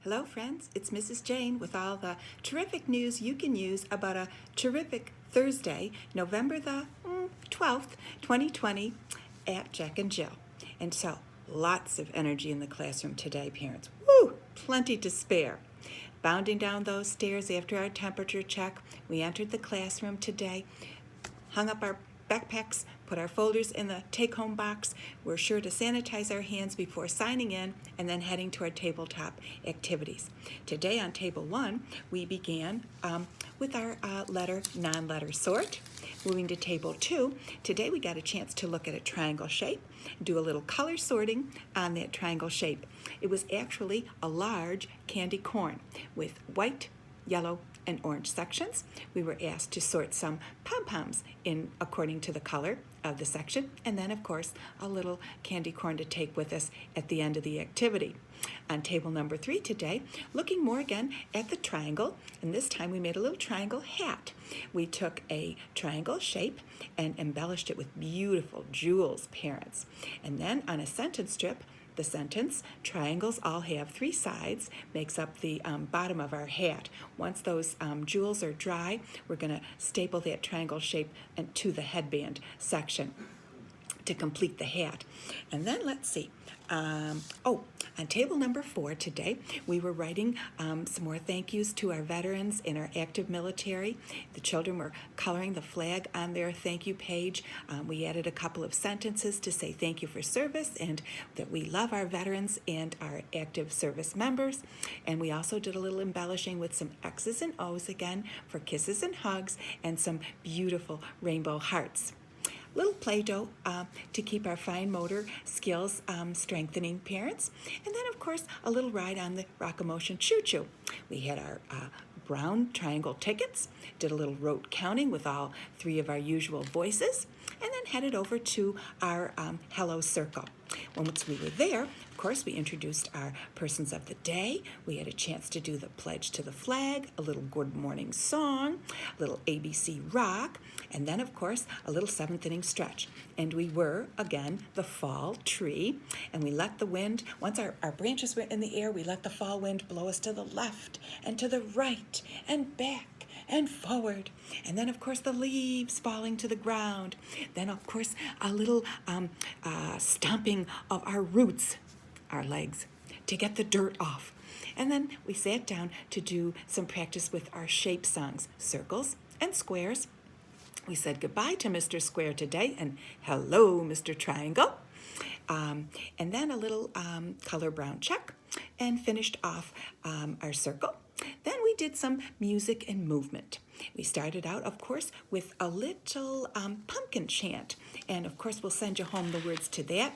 Hello friends, it's Mrs. Jane with all the terrific news you can use about a terrific Thursday, November the 12th, 2020 at Jack and Jill. And so, lots of energy in the classroom today, parents. Woo! Plenty to spare. Bounding down those stairs after our temperature check, we entered the classroom today, hung up our backpacks, put our folders in the take-home box. We're sure to sanitize our hands before signing in and then heading to our tabletop activities. Today on Table 1, we began with our letter, non-letter sort. Moving to Table 2, today we got a chance to look at a triangle shape, do a little color sorting on that triangle shape. It was actually a large candy corn with white, yellow, and orange sections. We were asked to sort some pom-poms in according to the color of the section, and then of course a little candy corn to take with us at the end of the activity. On table number 3 today, looking more again at the triangle, and this time we made a little triangle hat. We took a triangle shape and embellished it with beautiful jewels, parents. And then on a sentence strip, the sentence, triangles all have 3 sides, makes up the bottom of our hat. Once those jewels are dry, we're going to staple that triangle shape to the headband section to complete the hat. And then let's see. On table number 4 today, we were writing some more thank yous to our veterans in our active military. The children were coloring the flag on their thank you page. We added a couple of sentences to say thank you for service and that we love our veterans and our active service members. And we also did a little embellishing with some X's and O's again for kisses and hugs and some beautiful rainbow hearts. Little Play-Doh to keep our fine motor skills strengthening, parents. And then, of course, a little ride on the Rock-A-Motion Choo-Choo. We had our brown triangle tickets, did a little rote counting with all 3 of our usual voices, and then headed over to our Hello Circle. Once we were there, of course, we introduced our persons of the day. We had a chance to do the pledge to the flag, a little good morning song, a little ABC rock, and then, of course, a little 7th inning stretch. And we were, again, the fall tree, and we let the wind, once our branches were in the air, we let the fall wind blow us to the left and to the right and back and forward. And then, of course, the leaves falling to the ground. Then, of course, a little stomping of our roots, our legs, to get the dirt off. And then we sat down to do some practice with our shape songs, circles and squares. We said goodbye to Mr. Square today and hello, Mr. Triangle. And then a little color brown check and finished off our circle. Then we did some music and movement. We started out, of course, with a little pumpkin chant. And, of course, we'll send you home the words to that.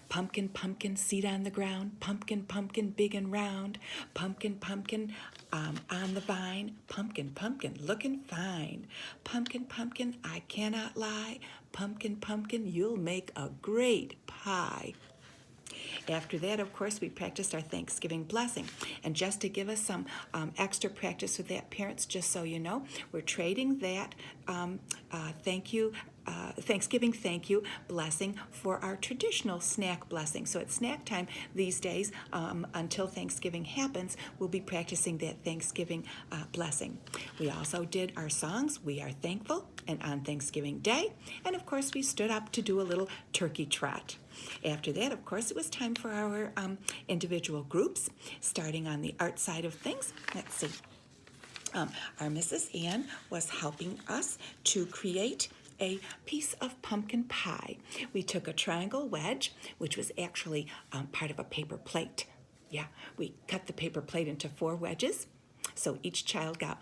Pumpkin, pumpkin, seed on the ground. Pumpkin, pumpkin, big and round. Pumpkin, pumpkin, on the vine. Pumpkin, pumpkin, looking fine. Pumpkin, pumpkin, I cannot lie. Pumpkin, pumpkin, you'll make a great pie. After that, of course, we practiced our Thanksgiving blessing. And just to give us some extra practice with that, parents, just so you know, we're trading that Thanksgiving thank you blessing for our traditional snack blessing. So at snack time these days, until Thanksgiving happens, we'll be practicing that Thanksgiving blessing. We also did our songs, We Are Thankful, and On Thanksgiving Day. And of course, we stood up to do a little turkey trot. After that, of course, it was time for our individual groups, starting on the art side of things. Let's see. Our Mrs. Ann was helping us to create a piece of pumpkin pie. We took a triangle wedge, which was actually part of a paper plate. Yeah, we cut the paper plate into 4 wedges. So each child got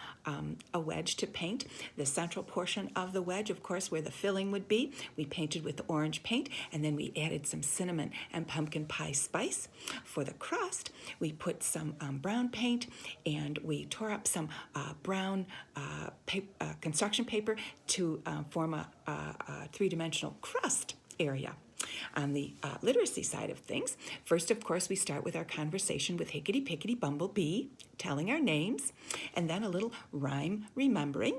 a wedge to paint. The central portion of the wedge, of course, where the filling would be, we painted with orange paint, and then we added some cinnamon and pumpkin pie spice. For the crust, we put some brown paint, and we tore up some brown construction paper to form a 3-dimensional crust area. On the literacy side of things, first, of course, we start with our conversation with Hickety Pickety Bumblebee, telling our names, and then a little rhyme remembering.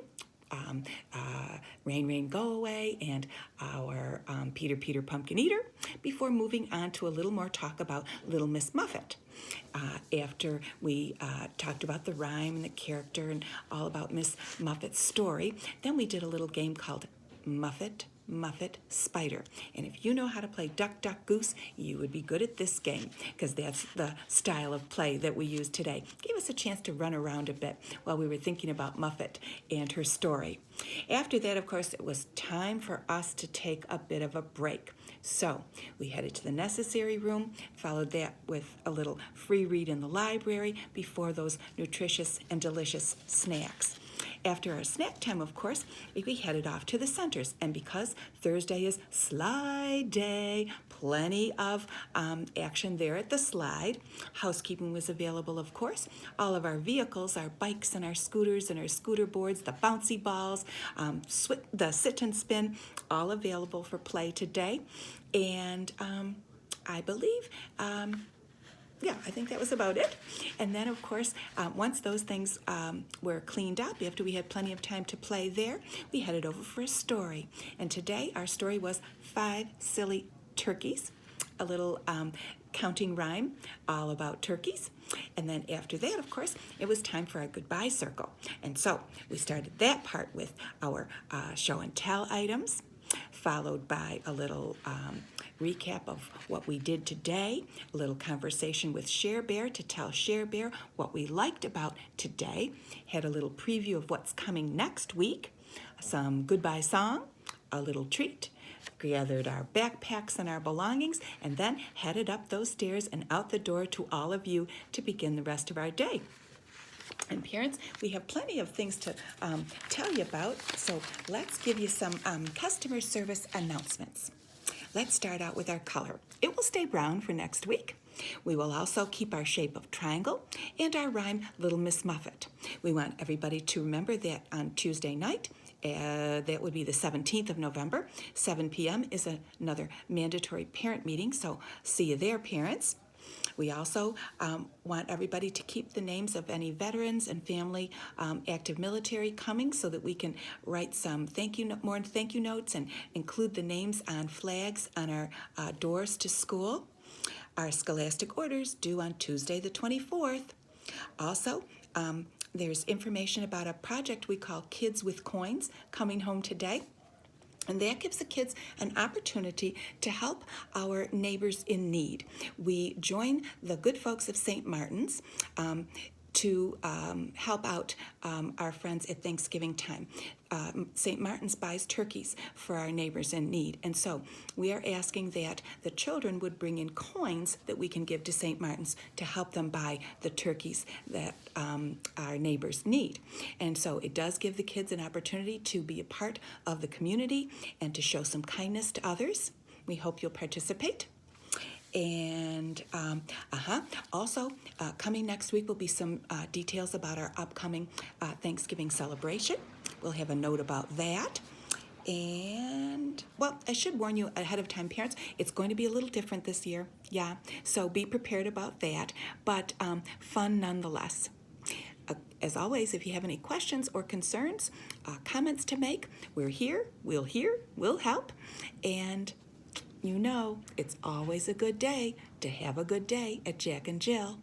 Rain, Rain, Go Away, and our Peter, Peter, Pumpkin Eater, before moving on to a little more talk about Little Miss Muffet. after we talked about the rhyme and the character and all about Miss Muffet's story, then we did a little game called Muffet, Muffet, Spider. And if you know how to play Duck, Duck, Goose, you would be good at this game, because that's the style of play that we use today. Gave us a chance to run around a bit while we were thinking about Muffet and her story. After that, of course, it was time for us to take a bit of a break. So we headed to the necessary room, followed that with a little free read in the library before those nutritious and delicious snacks. After our snack time, of course, we headed off to the centers. And because Thursday is slide day, plenty of action there at the slide. Housekeeping was available, of course. All of our vehicles, our bikes and our scooters and our scooter boards, the bouncy balls, the sit and spin, all available for play today. And I believe... I think that was about it. And then, of course, once those things were cleaned up, after we had plenty of time to play there, we headed over for a story. And today, our story was 5 Silly Turkeys, a little counting rhyme all about turkeys. And then after that, of course, it was time for our goodbye circle. And so we started that part with our show and tell items, followed by a little recap of what we did today, a little conversation with Share Bear to tell Share Bear what we liked about today, had a little preview of what's coming next week, some goodbye song, a little treat, gathered our backpacks and our belongings, and then headed up those stairs and out the door to all of you to begin the rest of our day. And parents, we have plenty of things to tell you about, so let's give you some customer service announcements. Let's start out with our color. It will stay brown for next week. We will also keep our shape of triangle and our rhyme Little Miss Muffet. We want everybody to remember that on Tuesday night, that would be the 17th of November, 7 p.m. is another mandatory parent meeting, so see you there, parents. We also want everybody to keep the names of any veterans and family active military coming so that we can write some more thank you notes and include the names on flags on our doors to school. Our scholastic orders due on Tuesday the 24th. Also, there's information about a project we call Kids with Coins coming home today. And that gives the kids an opportunity to help our neighbors in need. We join the good folks of St. Martin's to help out our friends at Thanksgiving time. St. Martin's buys turkeys for our neighbors in need. And so we are asking that the children would bring in coins that we can give to St. Martin's to help them buy the turkeys that our neighbors need. And so it does give the kids an opportunity to be a part of the community and to show some kindness to others. We hope you'll participate. And also coming next week will be some details about our upcoming Thanksgiving celebration. We'll have a note about that. And, well, I should warn you ahead of time, parents, it's going to be a little different this year. Yeah, so be prepared about that, but fun nonetheless. As always, if you have any questions or concerns, comments to make, we're here, we'll help, and you know, it's always a good day to have a good day at Jack and Jill.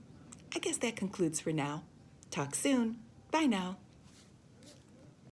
I guess that concludes for now. Talk soon. Bye now.